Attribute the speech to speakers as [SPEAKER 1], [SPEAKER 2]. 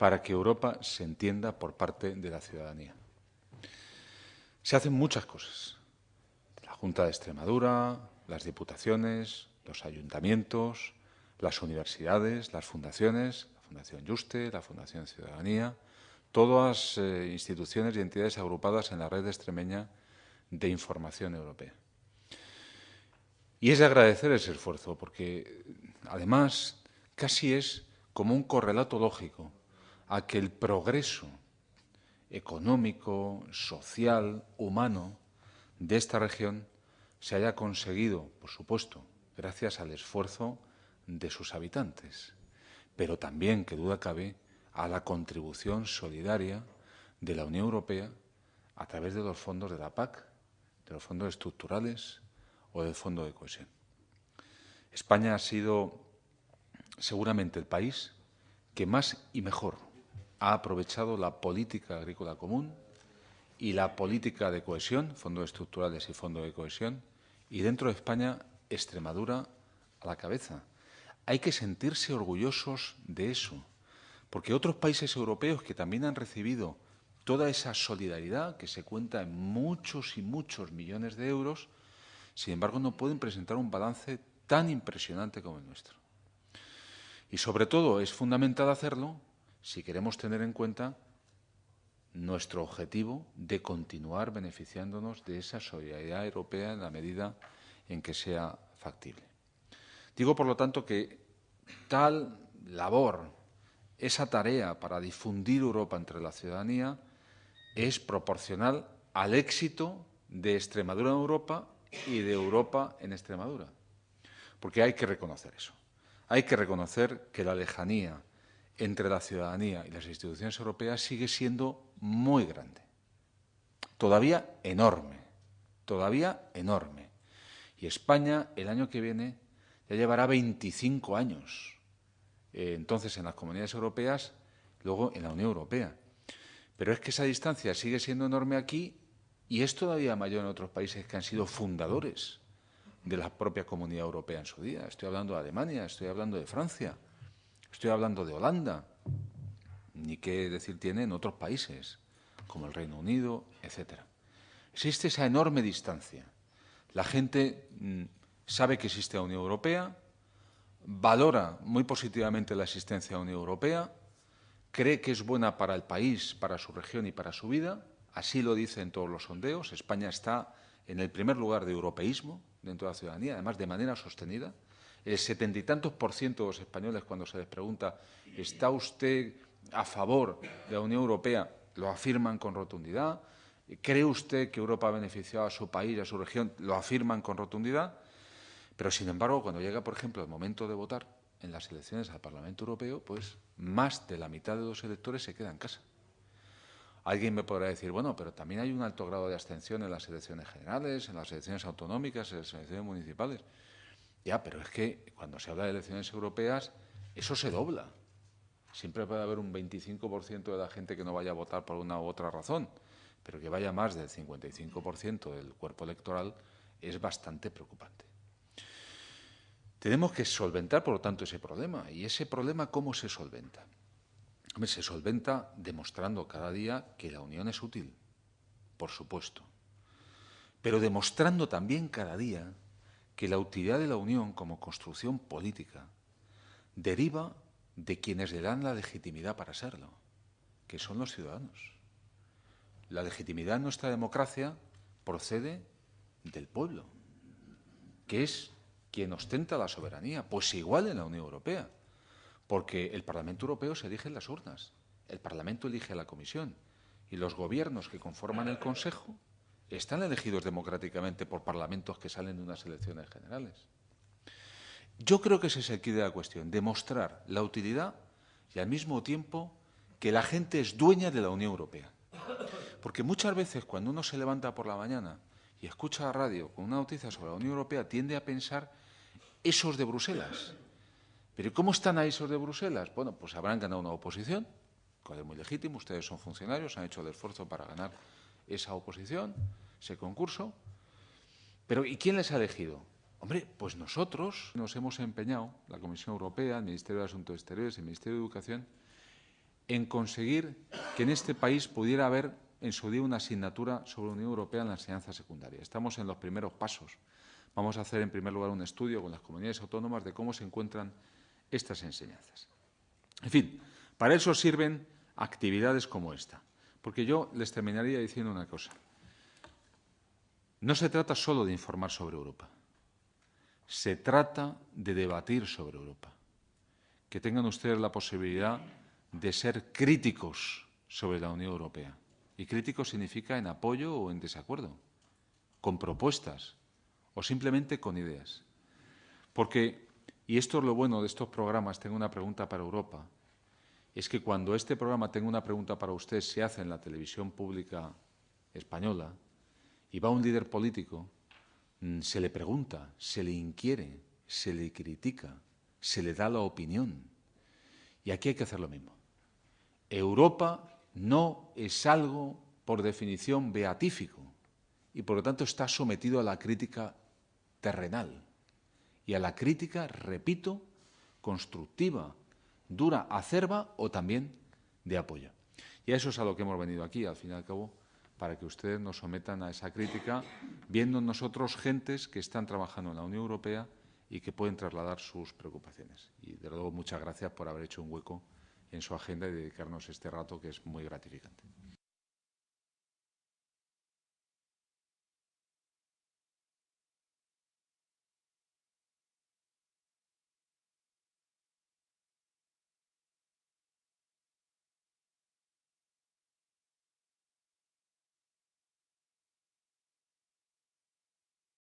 [SPEAKER 1] para que Europa se entienda por parte de la ciudadanía. Se hacen muchas cosas. La Junta de Extremadura, las diputaciones, los ayuntamientos, las universidades, las fundaciones, la Fundación Juste, la Fundación Ciudadanía, todas instituciones y entidades agrupadas en la red extremeña de información europea. Y es de agradecer ese esfuerzo, porque además casi es como un correlato lógico a que el progreso económico, social, humano de esta región se haya conseguido, por supuesto, gracias al esfuerzo de sus habitantes, pero también, que duda cabe, a la contribución solidaria de la Unión Europea a través de los fondos de la PAC, de los fondos estructurales o del Fondo de Cohesión. España ha sido seguramente el país que más y mejor ha aprovechado la política agrícola común y la política de cohesión, fondos estructurales y fondo de cohesión, y dentro de España, Extremadura a la cabeza. Hay que sentirse orgullosos de eso, porque otros países europeos que también han recibido toda esa solidaridad, que se cuenta en muchos y muchos millones de euros, sin embargo, no pueden presentar un balance tan impresionante como el nuestro. Y sobre todo es fundamental hacerlo si queremos tener en cuenta nuestro objetivo de continuar beneficiándonos de esa solidaridad europea en la medida en que sea factible. Digo, por lo tanto, que tal labor, esa tarea para difundir Europa entre la ciudadanía, es proporcional al éxito de Extremadura en Europa y de Europa en Extremadura. Porque hay que reconocer eso. Hay que reconocer que la lejanía entre la ciudadanía y las instituciones europeas sigue siendo muy grande. Todavía enorme. Todavía enorme. Y España, el año que viene, ya llevará 25 años. Entonces, en las comunidades europeas, luego en la Unión Europea. Pero es que esa distancia sigue siendo enorme aquí y es todavía mayor en otros países que han sido fundadores de la propia Comunidad Europea en su día. Estoy hablando de Alemania, estoy hablando de Francia, estoy hablando de Holanda, ni qué decir tiene en otros países, como el Reino Unido, etc. Existe esa enorme distancia. La gente sabe que existe la Unión Europea, valora muy positivamente la existencia de la Unión Europea, cree que es buena para el país, para su región y para su vida. Así lo dicen todos los sondeos. España está en el primer lugar de europeísmo dentro de la ciudadanía, además de manera sostenida. El 70 y tantos % de los españoles, cuando se les pregunta ¿está usted a favor de la Unión Europea?, lo afirman con rotundidad. ¿Cree usted que Europa ha beneficiado a su país y a su región? Lo afirman con rotundidad. Pero, sin embargo, cuando llega, por ejemplo, el momento de votar en las elecciones al Parlamento Europeo, pues más de la mitad de los electores se queda en casa. Alguien me podrá decir, bueno, pero también hay un alto grado de abstención en las elecciones generales, en las elecciones autonómicas, en las elecciones municipales. Ya, pero es que cuando se habla de elecciones europeas, eso se dobla. Siempre puede haber un 25% de la gente que no vaya a votar por una u otra razón, pero que vaya más del 55% del cuerpo electoral es bastante preocupante. Tenemos que solventar, por lo tanto, ese problema. ¿Y ese problema cómo se solventa? Hombre, se solventa demostrando cada día que la Unión es útil, por supuesto, pero demostrando también cada día que la utilidad de la Unión como construcción política deriva de quienes le dan la legitimidad para serlo, que son los ciudadanos. La legitimidad en nuestra democracia procede del pueblo, que es quien ostenta la soberanía, pues igual en la Unión Europea. Porque el Parlamento Europeo se elige en las urnas, el Parlamento elige a la Comisión y los gobiernos que conforman el Consejo están elegidos democráticamente por parlamentos que salen de unas elecciones generales. Yo creo que ese es el quid de la cuestión, demostrar la utilidad y al mismo tiempo que la gente es dueña de la Unión Europea. Porque muchas veces cuando uno se levanta por la mañana y escucha la radio con una noticia sobre la Unión Europea tiende a pensar esos de Bruselas. ¿Pero cómo están ahí esos de Bruselas? Bueno, pues habrán ganado una oposición, que es muy legítimo, ustedes son funcionarios, han hecho el esfuerzo para ganar esa oposición, ese concurso. Pero ¿y quién les ha elegido? Hombre, pues nosotros nos hemos empeñado, la Comisión Europea, el Ministerio de Asuntos Exteriores y el Ministerio de Educación, en conseguir que en este país pudiera haber en su día una asignatura sobre la Unión Europea en la enseñanza secundaria. Estamos en los primeros pasos. Vamos a hacer, en primer lugar, un estudio con las comunidades autónomas de cómo se encuentran estas enseñanzas. En fin, para eso sirven actividades como esta. Porque yo les terminaría diciendo una cosa. No se trata solo de informar sobre Europa. Se trata de debatir sobre Europa. Que tengan ustedes la posibilidad de ser críticos sobre la Unión Europea. Y crítico significa en apoyo o en desacuerdo, con propuestas o simplemente con ideas. Porque, y esto es lo bueno de estos programas, tengo una pregunta para Europa, es que cuando este programa Tengo una pregunta para usted se hace en la televisión pública española y va un líder político, se le pregunta, se le inquiere, se le critica, se le da la opinión. Y aquí hay que hacer lo mismo. Europa no es algo, por definición, beatífico y, por lo tanto, está sometido a la crítica terrenal y a la crítica, repito, constructiva, dura, acerba o también de apoyo. Y a eso es a lo que hemos venido aquí, al fin y al cabo, para que ustedes nos sometan a esa crítica, viendo en nosotros gentes que están trabajando en la Unión Europea y que pueden trasladar sus preocupaciones. Y, de nuevo, muchas gracias por haber hecho un hueco en su agenda y dedicarnos este rato que es muy gratificante.